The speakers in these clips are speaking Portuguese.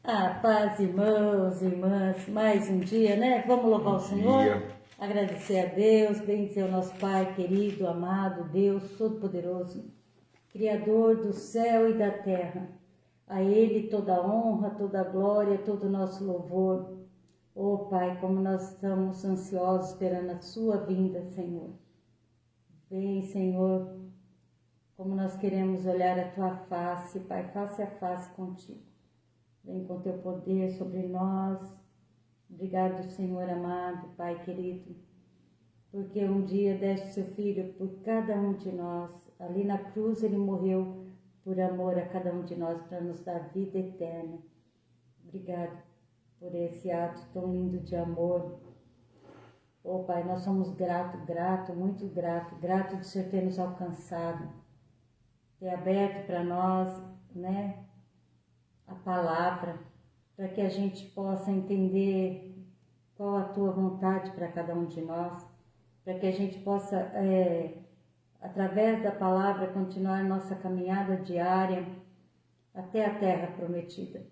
Ah, paz, irmãos, irmãs, mais um dia, né? Vamos louvar o Senhor, Dia. agradecer a Deus, bendizer o nosso Pai querido, amado, Deus Todo-Poderoso, Criador do céu e da terra. A Ele toda a honra, toda a glória, todo o nosso louvor. Oh Pai, como nós estamos ansiosos esperando a Sua vinda, Senhor. Vem, Senhor, como nós queremos olhar a Tua face, Pai, face a face contigo. Vem com teu poder sobre nós. Obrigado, Senhor amado, Pai querido, porque um dia deste seu Filho por cada um de nós. Ali na cruz ele morreu por amor a cada um de nós, para nos dar vida eterna. Obrigado por esse ato tão lindo de amor. Oh Pai, nós somos grato, muito grato de Senhor ter nos alcançado, ter aberto para nós, né, a palavra, para que a gente possa entender qual a tua vontade para cada um de nós, para que a gente possa, através da palavra, continuar nossa caminhada diária até a terra prometida.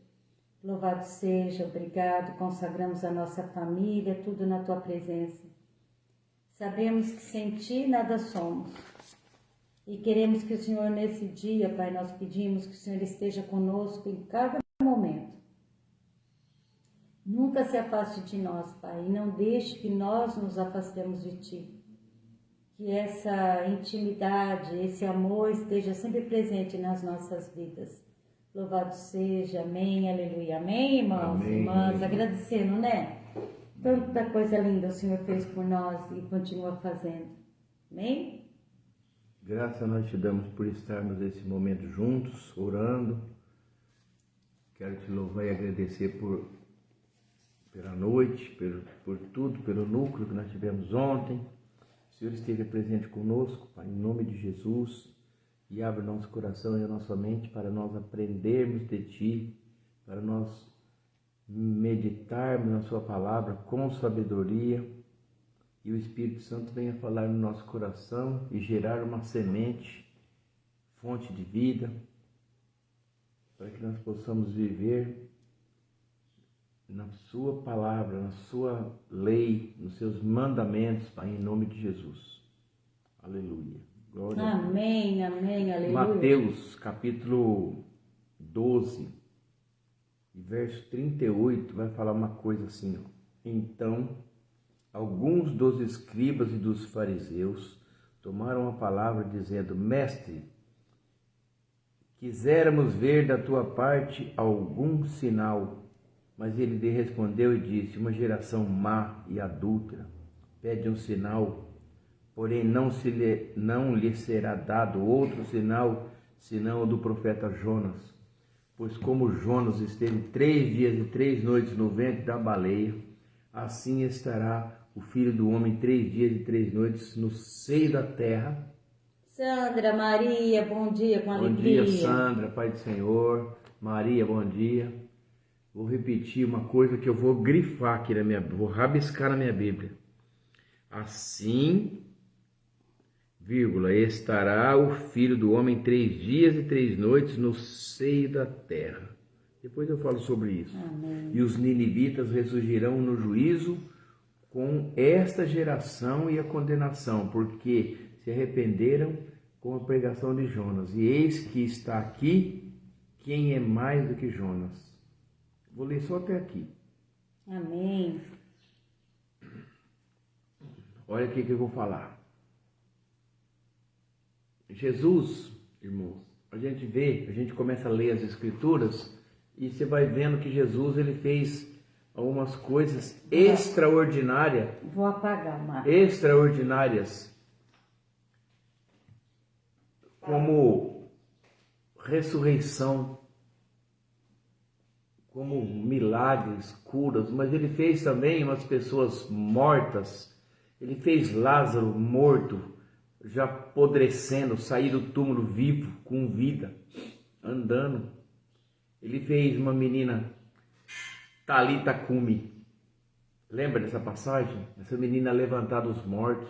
Louvado seja, obrigado, consagramos a nossa família, tudo na tua presença. Sabemos que sem ti nada somos. E queremos que o Senhor, nesse dia, Pai, nós pedimos que o Senhor esteja conosco em cada momento. Nunca se afaste de nós, Pai, e não deixe que nós nos afastemos de Ti. Que essa intimidade, esse amor esteja sempre presente nas nossas vidas. Louvado seja, amém, aleluia, amém, irmãos, Amém, irmãs, amém. agradecendo, né? Tanta coisa linda o Senhor fez por nós e continua fazendo, amém? Graças nós te damos por estarmos nesse momento juntos, orando. Quero te louvar e agradecer pela noite, por tudo, pelo núcleo que nós tivemos ontem. O Senhor esteja presente conosco, Pai, em nome de Jesus, e abre o nosso coração e a nossa mente para nós aprendermos de Ti, para nós meditarmos na Sua palavra com sabedoria, e o Espírito Santo venha falar no nosso coração e gerar uma semente, fonte de vida, para que nós possamos viver na Sua palavra, na Sua lei, nos Seus mandamentos, Pai, em nome de Jesus. Aleluia. Glória a Deus. Amém, amém, aleluia. Mateus, capítulo 12, verso 38, vai falar uma coisa assim, ó. Então, alguns dos escribas e dos fariseus tomaram a palavra dizendo: Mestre, quiséramos ver da tua parte algum sinal. Mas ele lhe respondeu e disse: uma geração má e adúltera pede um sinal, porém não lhe será dado outro sinal, senão o do profeta Jonas. Pois como Jonas esteve 3 dias e 3 noites no ventre da baleia, assim estará o Filho do Homem 3 dias e 3 noites no seio da terra. Sandra, Maria, bom dia, com alegria. Bom dia, Sandra, Pai do Senhor. Maria, bom dia. Vou repetir uma coisa que eu vou grifar aqui vou rabiscar na minha Bíblia. Assim, vírgula, estará o Filho do Homem 3 dias e 3 noites no seio da terra. Depois eu falo sobre isso. Amém. E os ninivitas ressurgirão no juízo com esta geração e a condenação, porque se arrependeram com a pregação de Jonas. E eis que está aqui quem é mais do que Jonas. Vou ler só até aqui. Amém. Olha o que eu vou falar. Jesus, irmãos, a gente começa a ler as Escrituras e você vai vendo que Jesus ele fez algumas coisas extraordinárias. Vou apagar, Marcos. Extraordinárias, como ressurreição, como milagres, curas, mas ele fez também umas pessoas mortas. Ele fez Lázaro morto, já apodrecendo, sair do túmulo vivo, com vida, andando. Ele fez uma menina, Talita Cumi. Lembra dessa passagem? Essa menina levantada dos mortos.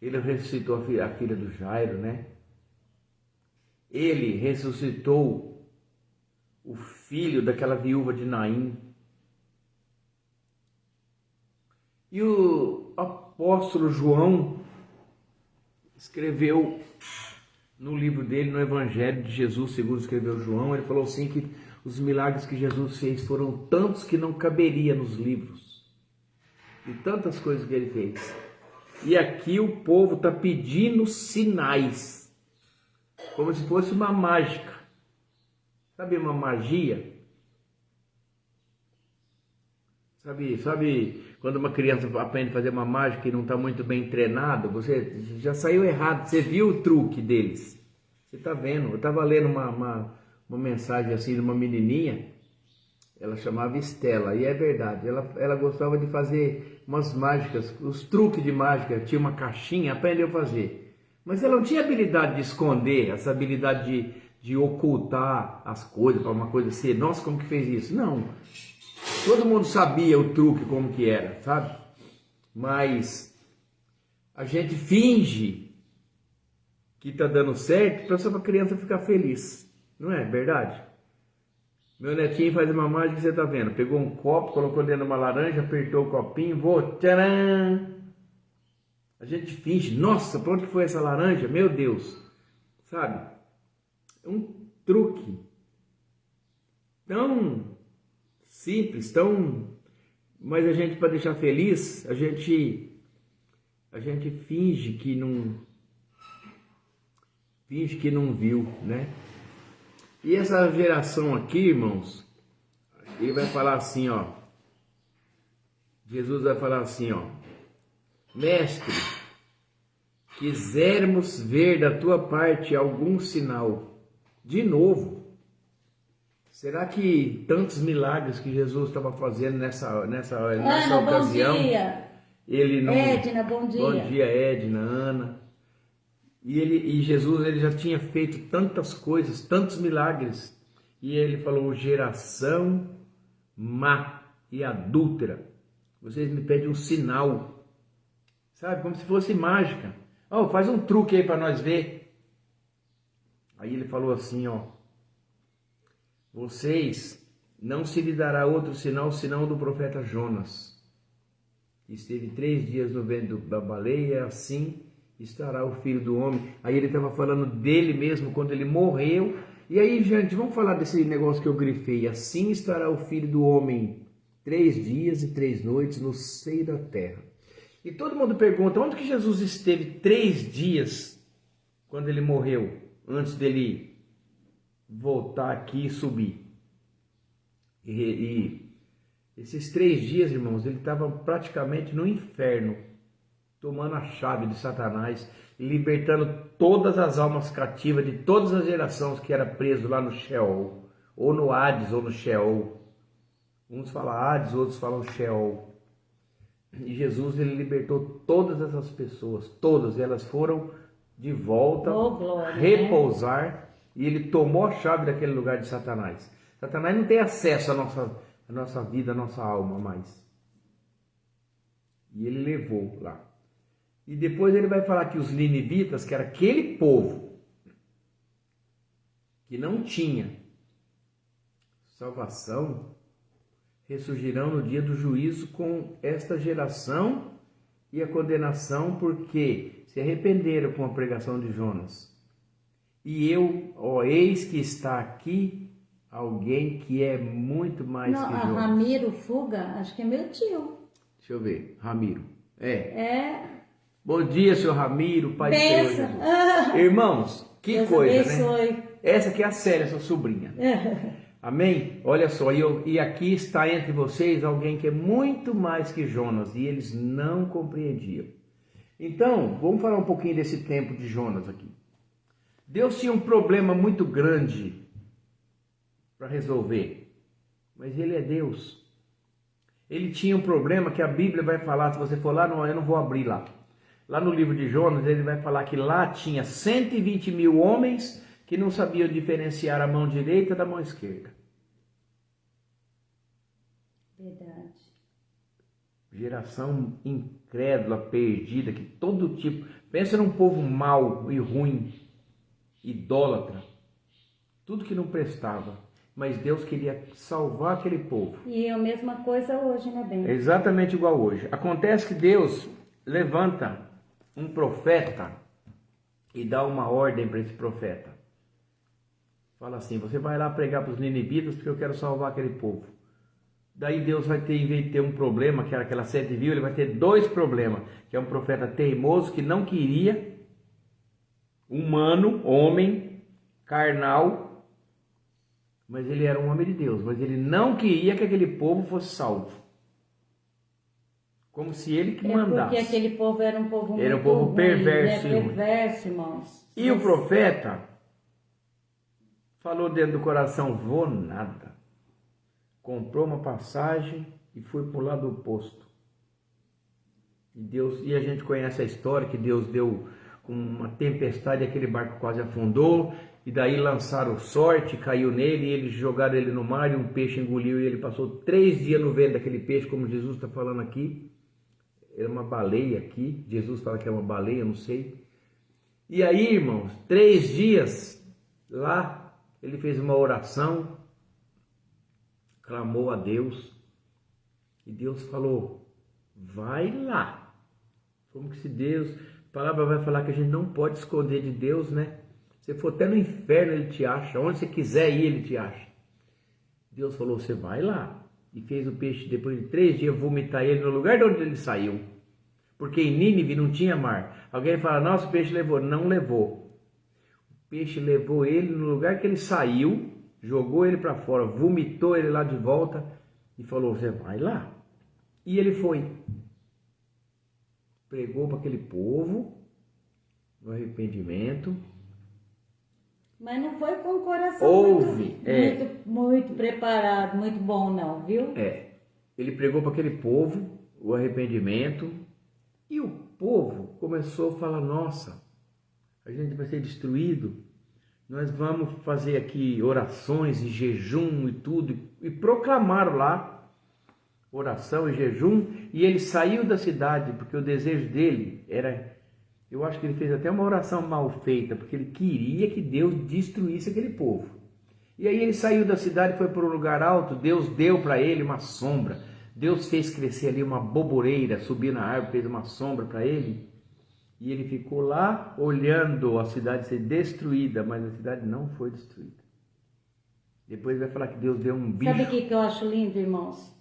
Ele ressuscitou a filha do Jairo, né? Ele ressuscitou o filho daquela viúva de Naim. E o apóstolo João escreveu no livro dele, no Evangelho de Jesus, segundo escreveu João, ele falou assim que os milagres que Jesus fez foram tantos que não caberia nos livros. E tantas coisas que ele fez. E aqui o povo está pedindo sinais, como se fosse uma mágica. Sabe uma magia? Sabe quando uma criança aprende a fazer uma mágica e não está muito bem treinado? Você já saiu errado, você viu o truque deles. Você está vendo. Eu estava lendo uma mensagem assim de uma menininha, ela chamava Estela, e é verdade, ela gostava de fazer umas mágicas, os truques de mágica, tinha uma caixinha, aprendeu a fazer. Mas ela não tinha habilidade de esconder, essa habilidade de ocultar as coisas para uma coisa ser, nossa, como que fez isso? Não. Todo mundo sabia o truque como que era, sabe? Mas a gente finge que está dando certo só para a criança ficar feliz. Não é verdade? Meu netinho faz uma mágica que você está vendo. Pegou um copo, colocou dentro de uma laranja, apertou o copinho, voou, tcharam! A gente finge, nossa, para onde foi essa laranja? Meu Deus! Sabe? É um truque tão simples, mas a gente, para deixar feliz, a gente finge que não viu, né? E essa geração aqui, irmãos, ele vai falar assim, ó. Jesus vai falar assim, ó. Mestre, quisermos ver da tua parte algum sinal, de novo. Será que tantos milagres que Jesus estava fazendo nessa ocasião, bom dia. Ele não... Edna, bom dia. Bom dia, Edna, Ana. E Jesus ele já tinha feito tantas coisas, tantos milagres. E ele falou, geração má e adúltera. Vocês me pedem um sinal. Sabe, como se fosse mágica. Oh, faz um truque aí para nós ver. Aí ele falou assim, ó. Vocês não se lhe dará outro sinal senão do profeta Jonas. Esteve 3 dias no ventre da baleia, assim estará o Filho do Homem. Aí ele estava falando dele mesmo quando ele morreu. E aí, gente, vamos falar desse negócio que eu grifei. Assim estará o Filho do Homem 3 dias e 3 noites no seio da terra. E todo mundo pergunta, onde que Jesus esteve 3 dias quando ele morreu, antes dele voltar aqui e subir? E esses 3 dias, irmãos, ele estava praticamente no inferno, tomando a chave de Satanás, libertando todas as almas cativas de todas as gerações que era preso lá no Sheol, ou no Hades, ou no Sheol. Uns falam Hades, outros falam Sheol. E Jesus, ele libertou todas essas pessoas, todas elas foram de volta, glória, repousar, né? E ele tomou a chave daquele lugar de Satanás. Satanás não tem acesso à nossa vida, à nossa alma mais. E ele levou lá. E depois ele vai falar que os ninivitas, que era aquele povo que não tinha salvação, ressurgirão no dia do juízo com esta geração e a condenação, porque se arrependeram com a pregação de Jonas. E eu, ó, eis que está aqui alguém que é muito mais que Jonas. Ramiro Fuga, acho que é meu tio. Deixa eu ver, Ramiro. É. Bom dia, seu Ramiro, pai Benção. do Senhor Jesus. Irmãos, que Deus coisa, abençoe. né? Essa aqui é a Célia, sua sobrinha. Amém? Olha só, e aqui está entre vocês alguém que é muito mais que Jonas, e eles não compreendiam. Então, vamos falar um pouquinho desse tempo de Jonas aqui. Deus tinha um problema muito grande para resolver, mas ele é Deus. Ele tinha um problema que a Bíblia vai falar, se você for lá, eu não vou abrir lá. Lá no livro de Jonas, ele vai falar que lá tinha 120 mil homens que não sabiam diferenciar a mão direita da mão esquerda. Verdade. Geração incrédula, perdida, que todo tipo... Pensa num povo mau e ruim, idólatra, tudo que não prestava. mas Deus queria salvar aquele povo. E é a mesma coisa hoje, né, Ben? Exatamente igual hoje. Acontece que Deus levanta um profeta e dá uma ordem para esse profeta. Fala assim, você vai lá pregar para os ninivitas porque eu quero salvar aquele povo. Daí Deus vai ter, em vez de ter um problema, que era aquela 7.000, ele vai ter 2 problemas. Que é um profeta teimoso que não queria, humano, homem, carnal, mas ele era um homem de Deus, mas ele não queria que aquele povo fosse salvo. Como se ele que mandasse. Porque aquele povo era um povo era muito um povo ruim, perverso, né? Perverso, irmãos. E o profeta falou dentro do coração, vou nada. Comprou uma passagem e foi para o lado oposto. E a gente conhece a história que Deus deu uma tempestade, aquele barco quase afundou, e daí lançaram sorte, caiu nele, e eles jogaram ele no mar, e um peixe engoliu, e ele passou 3 dias no ventre daquele peixe, como Jesus está falando aqui. Era uma baleia aqui, Jesus fala que é uma baleia, não sei. E aí, irmãos, 3 dias lá, ele fez uma oração, clamou a Deus, e Deus falou, vai lá. Como que se Deus, a palavra vai falar que a gente não pode esconder de Deus, né? Se for até no inferno ele te acha, onde você quiser ir ele te acha. Deus falou, você vai lá. E fez o peixe, depois de 3 dias, vomitar ele no lugar de onde ele saiu. Porque em Nínive não tinha mar. Alguém fala, nossa, o peixe levou. Não levou. O peixe levou ele no lugar que ele saiu, jogou ele para fora, vomitou ele lá de volta e falou, você vai lá. E ele foi. Pregou para aquele povo no arrependimento. Mas não foi com o coração muito preparado, muito bom não, viu? Ele pregou para aquele povo o arrependimento e o povo começou a falar, nossa, a gente vai ser destruído, nós vamos fazer aqui orações e jejum e tudo, e proclamaram lá oração e jejum, e ele saiu da cidade, porque o desejo dele era, eu acho que ele fez até uma oração mal feita, porque ele queria que Deus destruísse aquele povo. E aí ele saiu da cidade, foi para um lugar alto, Deus deu para ele uma sombra, Deus fez crescer ali uma boboreira, subiu na árvore, fez uma sombra para ele, e ele ficou lá olhando a cidade ser destruída, mas a cidade não foi destruída. Depois vai falar que Deus deu um bicho. Sabe o que eu acho lindo, irmãos?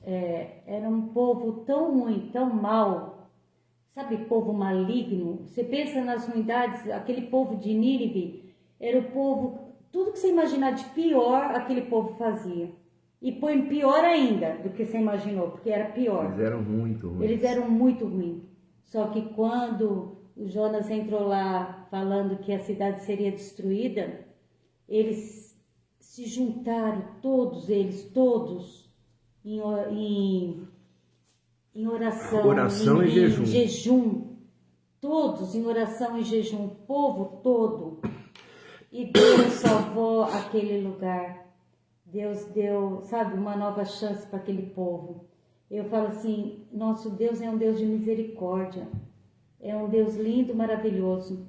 Era um povo tão ruim, tão mau. Sabe, povo maligno? Você pensa nas ruindades, aquele povo de Nínive, era o povo, tudo que você imaginar de pior, aquele povo fazia. E põe pior ainda do que você imaginou, porque era pior. Eles eram muito ruins. Eles eram muito ruins. Só que quando o Jonas entrou lá falando que a cidade seria destruída, eles se juntaram, todos eles, em oração, e jejum. Jejum. Todos em oração e jejum, o povo todo. E Deus salvou aquele lugar. Deus deu, sabe, uma nova chance para aquele povo. Eu falo assim, nosso Deus é um Deus de misericórdia. É um Deus lindo, maravilhoso.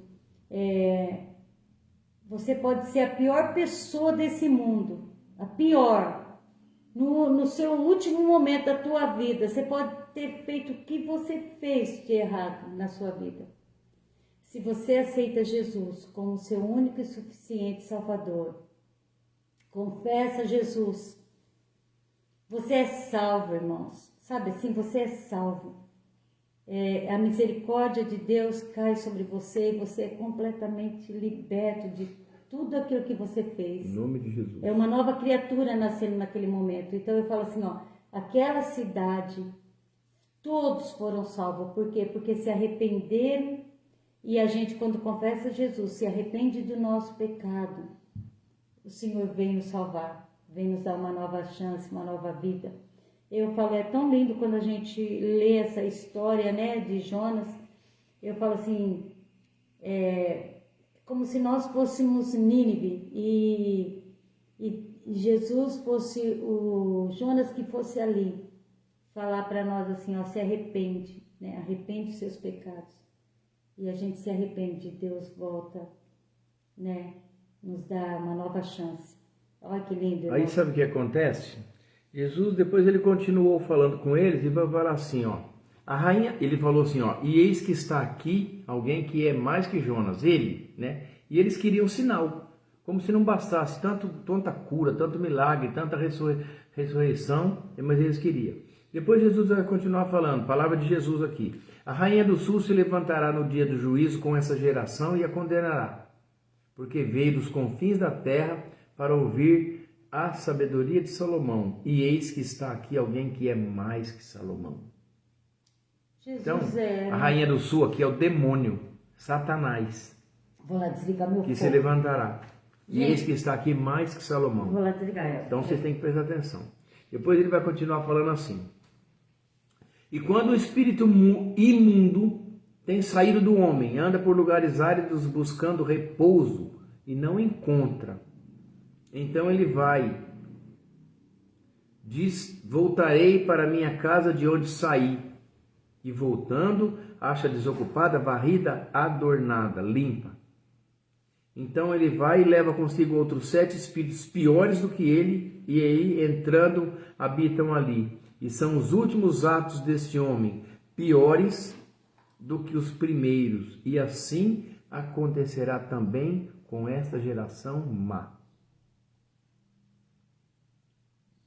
Você pode ser a pior pessoa desse mundo, a pior. No seu último momento da tua vida, você pode ter feito o que você fez de errado na sua vida. Se você aceita Jesus como seu único e suficiente Salvador, confessa Jesus, você é salvo, irmãos. Sabe assim, você é salvo. A misericórdia de Deus cai sobre você e você é completamente liberto de tudo aquilo que você fez. Em nome de Jesus. É uma nova criatura nascendo naquele momento. Então eu falo assim, aquela cidade, todos foram salvos. Por quê? Porque se arrependeram e a gente, quando confessa Jesus, se arrepende do nosso pecado, o Senhor vem nos salvar, vem nos dar uma nova chance, uma nova vida. Eu falo, é tão lindo quando a gente lê essa história, né, de Jonas. Eu falo assim, como se nós fôssemos Nínive e Jesus fosse o Jonas que fosse ali falar para nós assim, se arrepende, né, arrepende dos seus pecados. E a gente se arrepende, Deus volta, né, nos dá uma nova chance. Olha que lindo. Aí sabe o que acontece? Jesus, depois ele continuou falando com eles e vai falar assim, ó. A rainha, ele falou assim, ó, e eis que está aqui alguém que é mais que Jonas, ele, né? E eles queriam sinal, como se não bastasse tanta cura, tanto milagre, tanta ressurreição, mas eles queriam. Depois Jesus vai continuar falando, palavra de Jesus aqui. A rainha do sul se levantará no dia do juízo com essa geração e a condenará, porque veio dos confins da terra para ouvir a sabedoria de Salomão, e eis que está aqui alguém que é mais que Salomão. Jesus Então, a rainha do sul aqui é o demônio, Satanás, Vou lá desligar meu que fogo. se levantará. E Gente. eis que está aqui mais que Salomão. Vou lá desligar ela. Então vocês têm que prestar atenção. Depois ele vai continuar falando assim. E quando o espírito imundo tem saído do homem, anda por lugares áridos buscando repouso e não encontra, então ele vai, diz, voltarei para minha casa de onde saí. E voltando, acha desocupada, varrida, adornada, limpa. Então ele vai e leva consigo outros 7 espíritos piores do que ele, e aí, entrando, habitam ali. E são os últimos atos deste homem, piores do que os primeiros. E assim acontecerá também com esta geração má.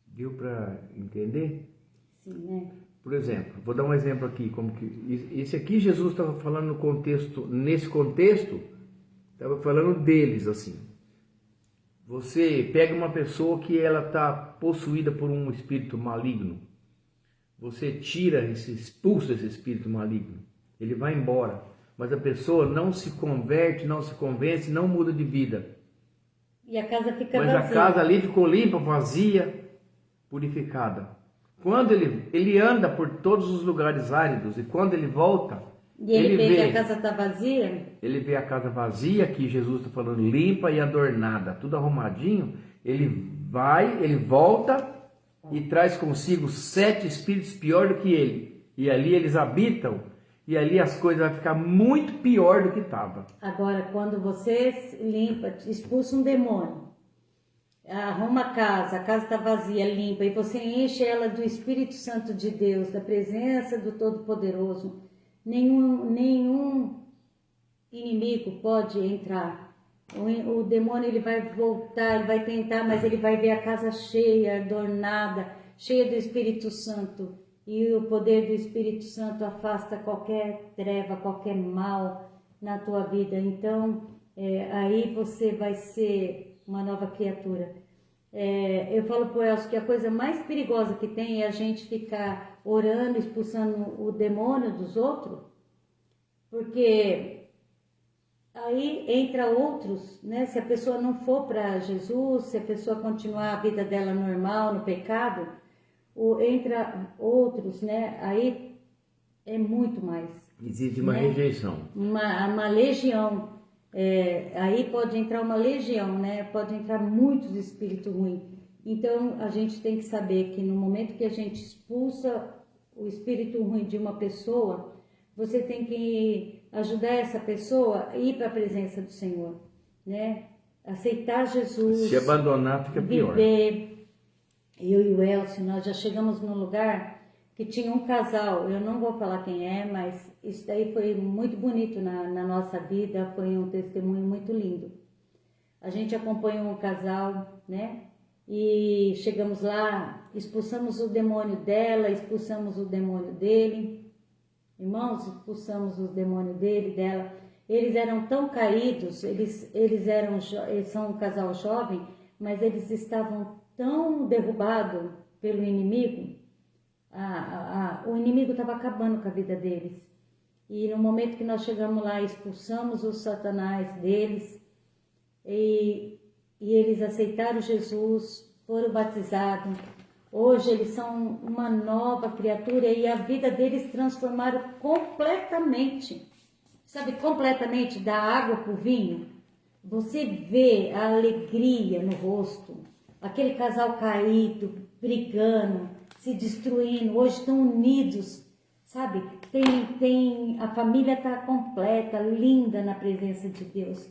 Deu para entender? Sim, né? Por exemplo, vou dar um exemplo aqui, como que esse aqui Jesus estava falando no contexto, nesse contexto, estava falando deles assim. Você pega uma pessoa que ela está possuída por um espírito maligno, você expulsa esse espírito maligno, ele vai embora, mas a pessoa não se converte, não se convence, não muda de vida. E a casa fica Mas vazia. a casa ali ficou limpa, vazia, purificada. Quando ele anda por todos os lugares áridos e quando ele volta, E ele vê que a casa está vazia. Ele vê a casa vazia, que Jesus está falando limpa e adornada, tudo arrumadinho. Ele volta e traz consigo 7 espíritos pior do que ele. E ali eles habitam e ali as coisas vão ficar muito pior do que estava. Agora, quando você limpa, expulsa um demônio, arruma a casa está vazia, limpa, e você enche ela do Espírito Santo de Deus, da presença do Todo-Poderoso, nenhum inimigo pode entrar. O demônio ele vai voltar, ele vai tentar, mas ele vai ver a casa cheia, adornada, cheia do Espírito Santo. E o poder do Espírito Santo afasta qualquer treva, qualquer mal na tua vida. Então, aí você vai ser uma nova criatura. Eu falo para o Elcio que a coisa mais perigosa que tem é a gente ficar orando, expulsando o demônio dos outros, porque aí entra outros, né? Se a pessoa não for para Jesus, se a pessoa continuar a vida dela normal, no pecado, entra outros, né? Aí é muito mais. Existe uma, né, rejeição. Uma legião. Aí pode entrar uma legião, né? Pode entrar muitos espíritos ruins. Então a gente tem que saber que no momento que a gente expulsa o espírito ruim de uma pessoa, você tem que ajudar essa pessoa a ir para a presença do Senhor, né? Aceitar Jesus. Se abandonar fica pior. Viver. Eu e o Elcio, nós já chegamos num lugar que tinha um casal, eu não vou falar quem é, mas isso daí foi muito bonito na nossa vida, foi um testemunho muito lindo. A gente acompanhou um casal, né? E chegamos lá, expulsamos o demônio dela, expulsamos o demônio dele. Irmãos, expulsamos o demônio dela. Eles eram tão caídos, eles são um casal jovem, mas eles estavam tão derrubados pelo inimigo. O inimigo estava acabando com a vida deles. E no momento que nós chegamos lá, expulsamos o Satanás deles e eles aceitaram Jesus, foram batizados. Hoje eles são uma nova criatura e a vida deles transformaram completamente. Sabe, completamente, da água para o vinho. Você vê a alegria no rosto, aquele casal caído, brigando, se destruindo, hoje estão unidos, sabe? A família está completa, linda na presença de Deus.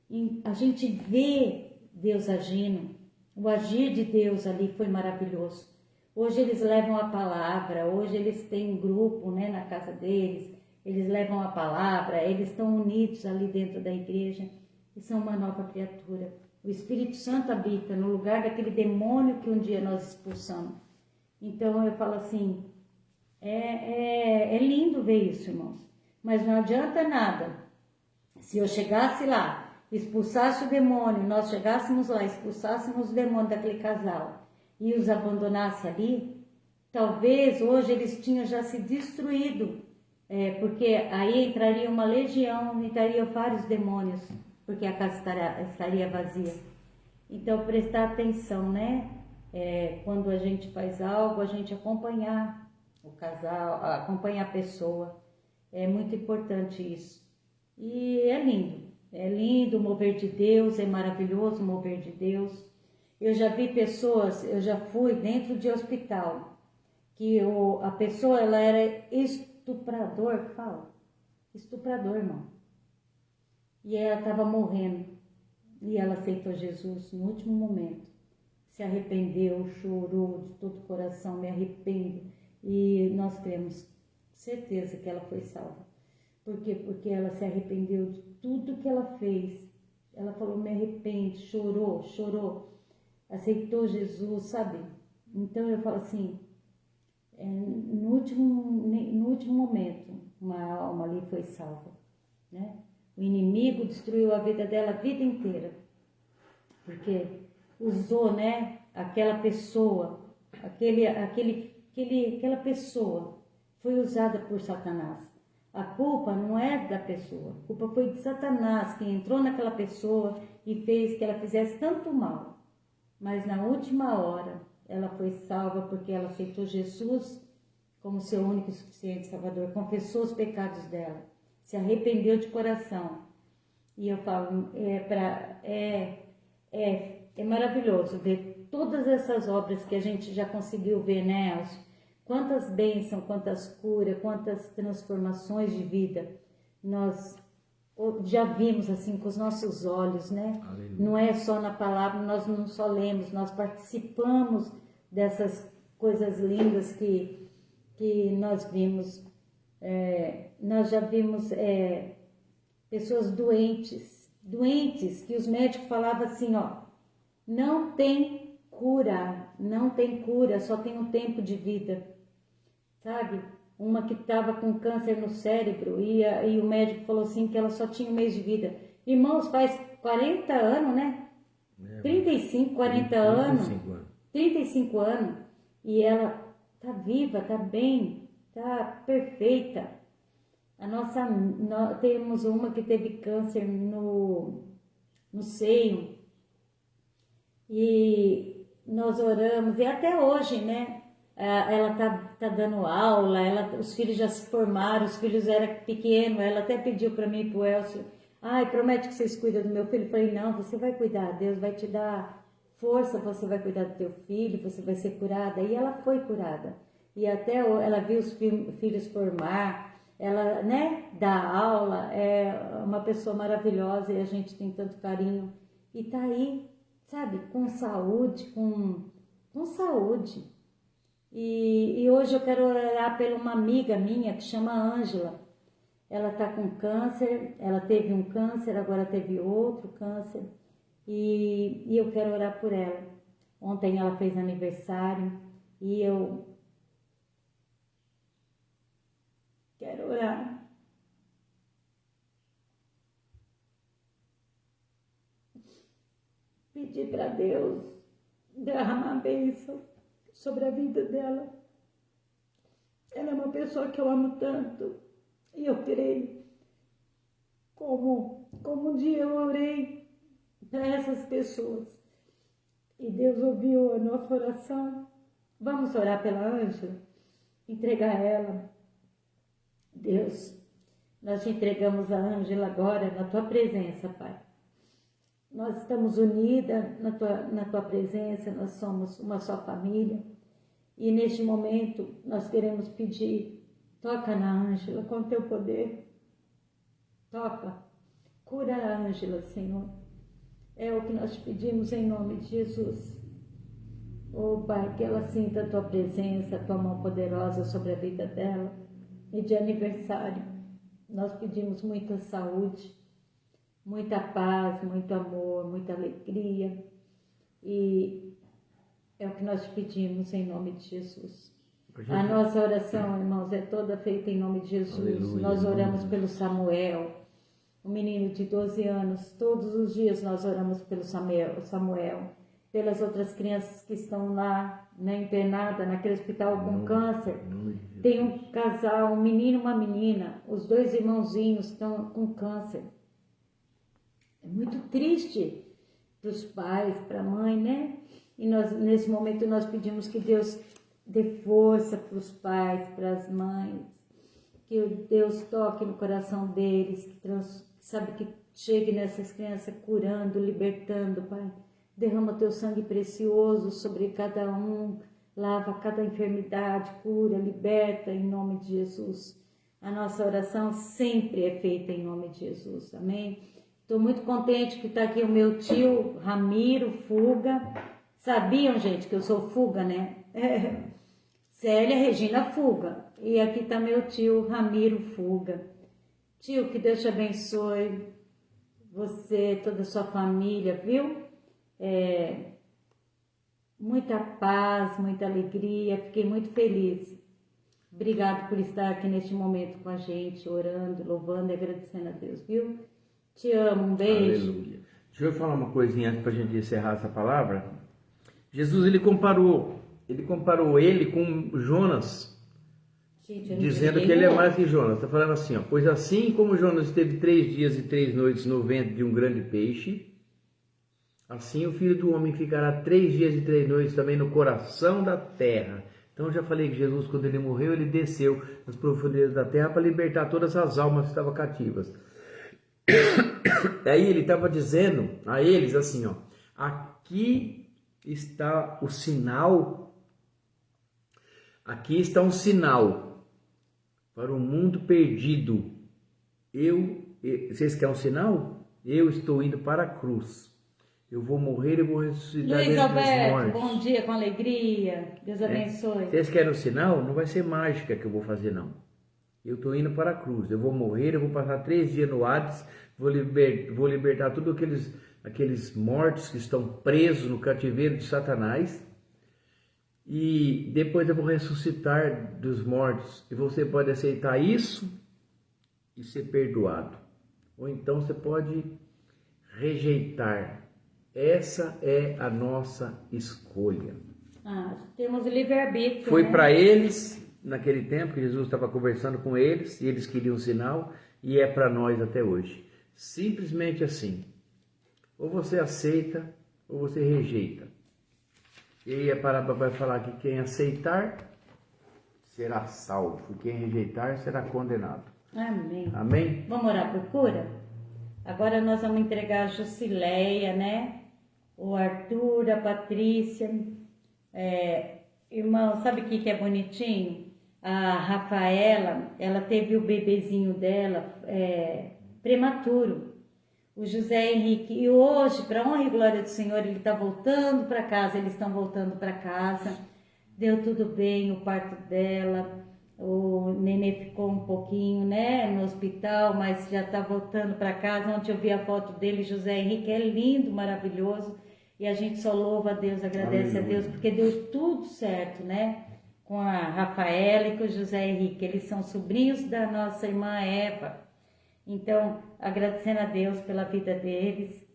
E a gente vê Deus agindo, O agir de Deus ali foi maravilhoso. Hoje eles levam a palavra, hoje eles têm um grupo, né, na casa deles, eles levam a palavra, eles estão unidos ali dentro da igreja e são uma nova criatura. O Espírito Santo habita no lugar daquele demônio que um dia nós expulsamos. Então eu falo assim, é lindo ver isso, irmãos, mas não adianta nada. Se eu chegasse lá, expulsasse o demônio, nós chegássemos lá, expulsássemos o demônio daquele casal e os abandonasse ali, talvez hoje eles tinham já se destruído, porque aí entraria uma legião, entrariam vários demônios, porque a casa estaria vazia. Então prestar atenção, né? Quando a gente faz algo, a gente acompanhar o casal, acompanhar a pessoa, é muito importante isso. E é lindo o mover de Deus, é maravilhoso o mover de Deus. Eu já vi pessoas, eu já fui dentro de hospital, que a pessoa ela era estuprador, irmão. E ela estava morrendo, e ela aceitou Jesus no último momento. Se arrependeu, chorou de todo o coração, me arrependo. E nós temos certeza que ela foi salva. Por quê? Porque ela se arrependeu de tudo que ela fez. Ela falou, me arrependo, chorou, aceitou Jesus, sabe? Então eu falo assim, no último momento, uma alma ali foi salva, né? O inimigo destruiu a vida dela a vida inteira, porque usou, né, aquela pessoa, aquela pessoa foi usada por Satanás. A culpa não é da pessoa, a culpa foi de Satanás, que entrou naquela pessoa e fez que ela fizesse tanto mal. Mas na última hora, ela foi salva porque ela aceitou Jesus como seu único e suficiente Salvador, confessou os pecados dela, se arrependeu de coração. E eu falo, é maravilhoso ver todas essas obras que a gente já conseguiu ver, né, Elcio? Quantas bênçãos, quantas curas, quantas transformações de vida nós já vimos assim com os nossos olhos, né? Aleluia. Não é só na palavra, nós não só lemos, nós participamos dessas coisas lindas que nós vimos. Nós já vimos pessoas doentes, que os médicos falavam assim, ó, não tem cura, só tem um tempo de vida. Sabe? Uma que estava com câncer no cérebro e o médico falou assim que ela só tinha um mês de vida. Irmãos, faz 40 anos, né? 35, 40 anos. 35 anos. E ela tá viva, tá bem, tá perfeita. Nós temos uma que teve câncer no seio. E nós oramos, e até hoje, né? Ela tá dando aula, os filhos já se formaram, os filhos eram pequenos, ela até pediu para mim e pro Elcio, promete que vocês cuidam do meu filho? Eu falei, não, você vai cuidar, Deus vai te dar força, você vai cuidar do teu filho, você vai ser curada. E ela foi curada, e até ela viu os filhos formar, ela, né, dá aula, é uma pessoa maravilhosa e a gente tem tanto carinho, e tá aí, sabe, com saúde, com saúde. E hoje eu quero orar pela uma amiga minha que chama Ângela. Ela está com câncer, ela teve um câncer, agora teve outro câncer. E eu quero orar por ela. Ontem ela fez aniversário e eu quero orar. Pedir para Deus derramar a bênção sobre a vida dela. Ela é uma pessoa que eu amo tanto e eu creio como um dia eu orei para essas pessoas e Deus ouviu a nossa oração. Vamos orar pela Ângela, entregar ela. Deus, nós te entregamos a Ângela agora na tua presença, Pai. Nós estamos unidas na tua presença, nós somos uma só família. E neste momento nós queremos pedir, toca na Ângela com o teu poder. Toca, cura a Ângela, Senhor. É o que nós te pedimos em nome de Jesus. Oh, Pai, que ela sinta a Tua presença, a Tua mão poderosa sobre a vida dela. E de aniversário, nós pedimos muita saúde, muita paz, muito amor, muita alegria. E é o que nós te pedimos em nome de Jesus. A nossa oração, irmãos, é toda feita em nome de Jesus. Aleluia, Nós oramos pelo Samuel, um menino de 12 anos. Todos os dias nós oramos pelo Samuel, pelas outras crianças que estão lá, internada, naquele hospital com câncer. Tem um casal, um menino e uma menina. Os 2 irmãozinhos estão com câncer. É muito triste para os pais, para a mãe, né? E nós, nesse momento, nós pedimos que Deus dê força para os pais, para as mães, que Deus toque no coração deles, que chegue nessas crianças curando, libertando, Pai. Derrama teu sangue precioso sobre cada um, lava cada enfermidade, cura, liberta em nome de Jesus. A nossa oração sempre é feita em nome de Jesus, amém? Estou muito contente que está aqui o meu tio Ramiro Fuga. Sabiam, gente, que eu sou Fuga, né? Célia Regina Fuga. E aqui está meu tio Ramiro Fuga. Tio, que Deus te abençoe, você, toda a sua família, viu? Muita paz, muita alegria, fiquei muito feliz. Obrigado por estar aqui neste momento com a gente, orando, louvando e agradecendo a Deus, viu? Te amo, um beijo. Aleluia. Deixa eu falar uma coisinha antes para a gente encerrar essa palavra. Jesus, ele comparou ele com Jonas, Gente, dizendo que ele é mais que Jonas. Está falando assim, ó, pois assim como Jonas esteve 3 dias e 3 noites no ventre de um grande peixe, assim o Filho do Homem ficará 3 dias e 3 noites também no coração da terra. Então eu já falei que Jesus, quando ele morreu, ele desceu nas profundezas da terra para libertar todas as almas que estavam cativas. Aí ele estava dizendo a eles assim, ó, aqui está o sinal, aqui está um sinal para o mundo perdido. Vocês querem um sinal? Eu estou indo para a cruz. Eu vou morrer e vou ressuscitar Luiz dentre os Alberto, mortos. bom dia, com alegria. Deus abençoe. Vocês querem um sinal? Não vai ser mágica que eu vou fazer, não. Eu estou indo para a cruz. Eu vou morrer, eu vou passar 3 dias no Hades, vou libertar todos aqueles mortos que estão presos no cativeiro de Satanás. E depois eu vou ressuscitar dos mortos. E você pode aceitar isso e ser perdoado. Ou então você pode rejeitar. Essa é a nossa escolha. Temos livre-arbítrio. Foi né? para eles, naquele tempo que Jesus estava conversando com eles, e eles queriam um sinal, e é para nós até hoje. Simplesmente assim. Ou você aceita, ou você rejeita. E aí a palavra vai falar que quem aceitar será salvo, e quem rejeitar será condenado. Amém. Amém? Vamos orar por cura? Agora nós vamos entregar a Jusileia, né? O Arthur, a Patrícia. Irmão, sabe o que é bonitinho? A Rafaela, ela teve o bebezinho dela prematuro. O José Henrique. E hoje, para honra e glória do Senhor, ele está voltando para casa. Eles estão voltando para casa. Deu tudo bem, o parto dela. O nenê ficou um pouquinho, né, no hospital, mas já está voltando para casa. Ontem eu vi a foto dele, José Henrique, é lindo, maravilhoso. E a gente só louva a Deus, agradece a Deus, porque deu tudo certo, né? Com a Rafaela e com o José Henrique. Eles são sobrinhos da nossa irmã Eva. Então, agradecendo a Deus pela vida deles.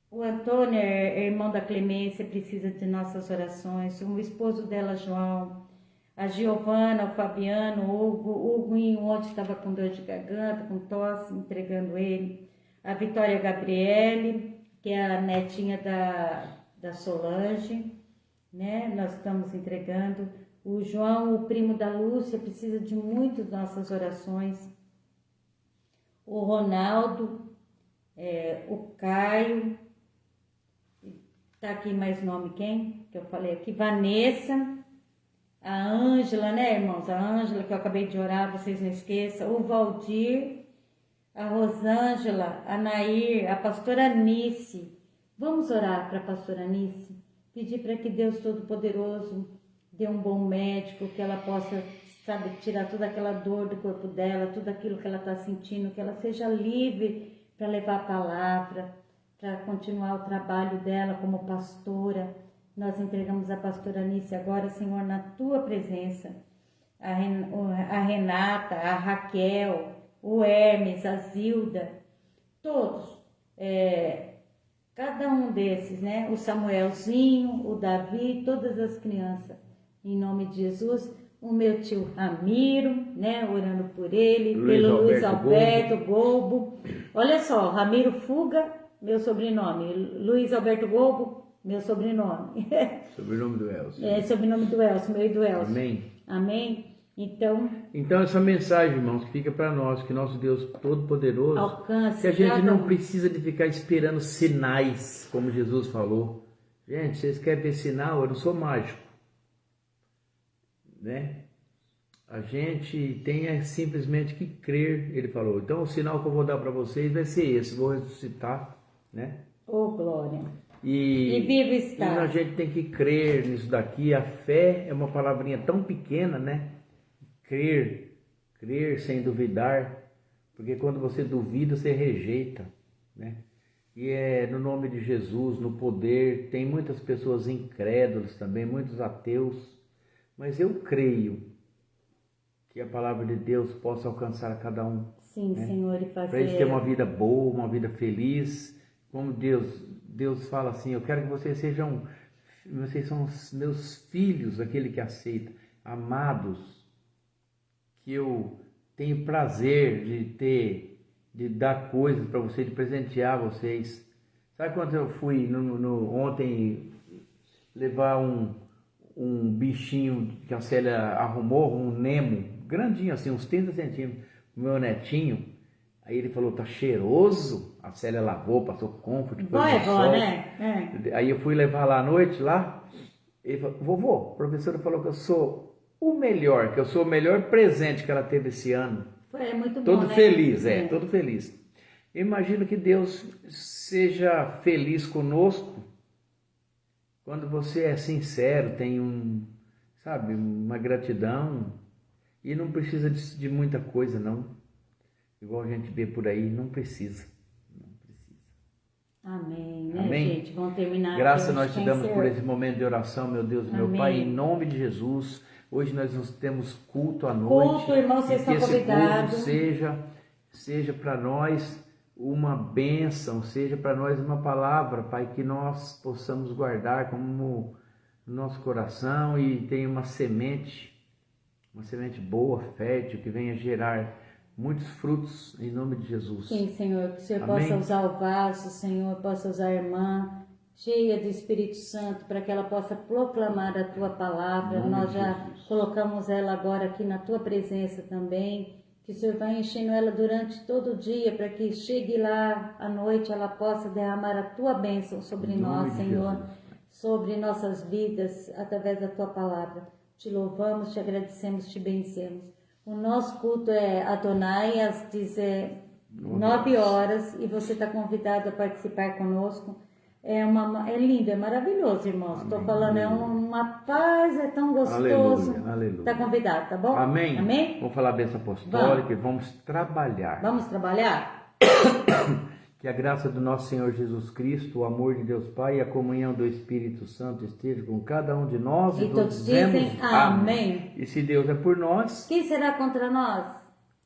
O Antônio, irmão da Clemência, precisa de nossas orações. O esposo dela, João. A Giovana, o Fabiano, o Hugo ontem estava com dor de garganta, com tosse, entregando ele. A Vitória Gabriele, que é a netinha da Solange, né? Nós estamos entregando. O João, o primo da Lúcia, precisa de muitas nossas orações. O Ronaldo, o Caio, tá aqui mais nome quem? Que eu falei aqui, Vanessa. A Ângela, né, irmãos? A Ângela, que eu acabei de orar, vocês não esqueçam. O Valdir, a Rosângela, a Nair, a pastora Anice. Vamos orar para a pastora Anice? Pedir para que Deus Todo-Poderoso dê um bom médico, que ela possa, sabe, tirar toda aquela dor do corpo dela, tudo aquilo que ela está sentindo, que ela seja livre para levar a palavra, para continuar o trabalho dela como pastora. Nós entregamos a pastora Anice agora, Senhor, na tua presença. A Renata, a Raquel, o Hermes, a Zilda, todos, cada um desses, né? O Samuelzinho, o Davi, todas as crianças, em nome de Jesus. O meu tio Ramiro, né? Orando por ele, pelo Luiz Alberto Golbo. Olha só, Ramiro Fuga, meu sobrenome. Luiz Alberto Golbo, meu sobrenome. Sobrenome do Elcio. Sobrenome do Elcio, meu e do Elcio. Amém. Amém. Então essa mensagem, irmãos, que fica para nós, que nosso Deus Todo-Poderoso, alcance que a gente não precisa de ficar esperando sinais, como Jesus falou. Gente, vocês querem ver sinal? Eu não sou mágico, né? A gente tem simplesmente que crer, ele falou. Então o sinal que eu vou dar para vocês vai ser esse, vou ressuscitar, né? Oh, glória. E vivo está. E a gente tem que crer nisso daqui. A fé é uma palavrinha tão pequena, né? Crer sem duvidar, porque quando você duvida, você rejeita, né? E é no nome de Jesus, no poder. Tem muitas pessoas incrédulas também, muitos ateus, mas eu creio que a palavra de Deus possa alcançar cada um. Sim, né? Senhor, e fazer... Para eles terem uma vida boa, uma vida feliz, como Deus fala assim, eu quero que vocês são os meus filhos, aquele que aceita, amados, que eu tenho prazer de dar coisas para vocês, de presentear vocês. Sabe quando eu fui ontem levar um bichinho que a Célia arrumou, um Nemo, grandinho assim, uns 30 centímetros, o meu netinho, aí ele falou, tá cheiroso, a Célia lavou, passou comfort, né? Aí eu fui levar lá à noite, ele falou, vovô, a professora falou que eu sou o melhor, que eu sou o melhor presente que ela teve esse ano. Foi muito bom, todo né? feliz, todo feliz. Eu imagino que Deus seja feliz conosco quando você é sincero, tem uma gratidão e não precisa de muita coisa, não. Igual a gente vê por aí, não precisa. Amém, né, Amém? gente? Vamos terminar. Graças nós te damos por esse momento de oração, meu Deus, meu Amém. Pai, em nome de Jesus. Hoje nós temos culto à noite. Culto, irmão, vocês estão convidados. Que esse culto seja para nós uma bênção, seja para nós uma palavra, Pai, que nós possamos guardar como no nosso coração e tenha uma semente boa, fértil, que venha gerar muitos frutos em nome de Jesus. Sim, Senhor, que o Senhor Amém? possa usar o vaso, Senhor, possa usar a irmã, cheia do Espírito Santo, para que ela possa proclamar a Tua palavra. Nós já colocamos ela agora aqui na Tua presença também, que o Senhor vai enchendo ela durante todo o dia, para que chegue lá à noite, ela possa derramar a Tua bênção sobre nós, Senhor, sobre nossas vidas, através da Tua palavra. Te louvamos, te agradecemos, te bendecemos. O nosso culto é Adonai às 19 horas e você está convidado a participar conosco. É lindo, é maravilhoso, irmãos. Estou falando, é uma paz, é tão gostoso. Aleluia. Está convidado, tá bom? Amém. Amém? Vamos falar a bênção apostólica e vamos trabalhar. Vamos trabalhar? Que a graça do nosso Senhor Jesus Cristo, o amor de Deus Pai e a comunhão do Espírito Santo esteja com cada um de nós. E todos dizem amém. E se Deus é por nós, quem será contra nós?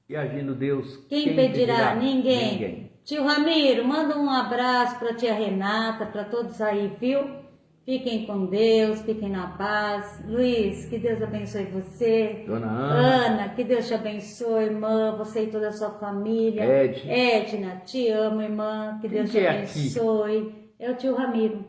E agindo Deus, quem impedirá? Ninguém. Tio Ramiro, manda um abraço para tia Renata, para todos aí, viu? Fiquem com Deus, fiquem na paz. Luiz, que Deus abençoe você. Dona Ana, que Deus te abençoe, irmã, você e toda a sua família. Edna, te amo, irmã, que Deus te abençoe. É o tio Ramiro.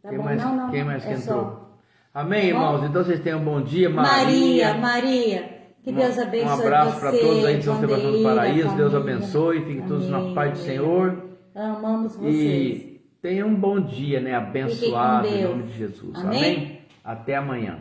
Tá quem bom? Mais, não. Quem mais que entrou? Só. Amém, irmãos? Então vocês tenham um bom dia. Maria. Que Deus abençoe você. Um abraço para todos aí de São Sebastião do Paraíso. Deus abençoe. Fiquem todos na paz do Senhor. Amamos vocês. Tenha um bom dia, né? Abençoado em nome de Jesus. Amém? Até amanhã.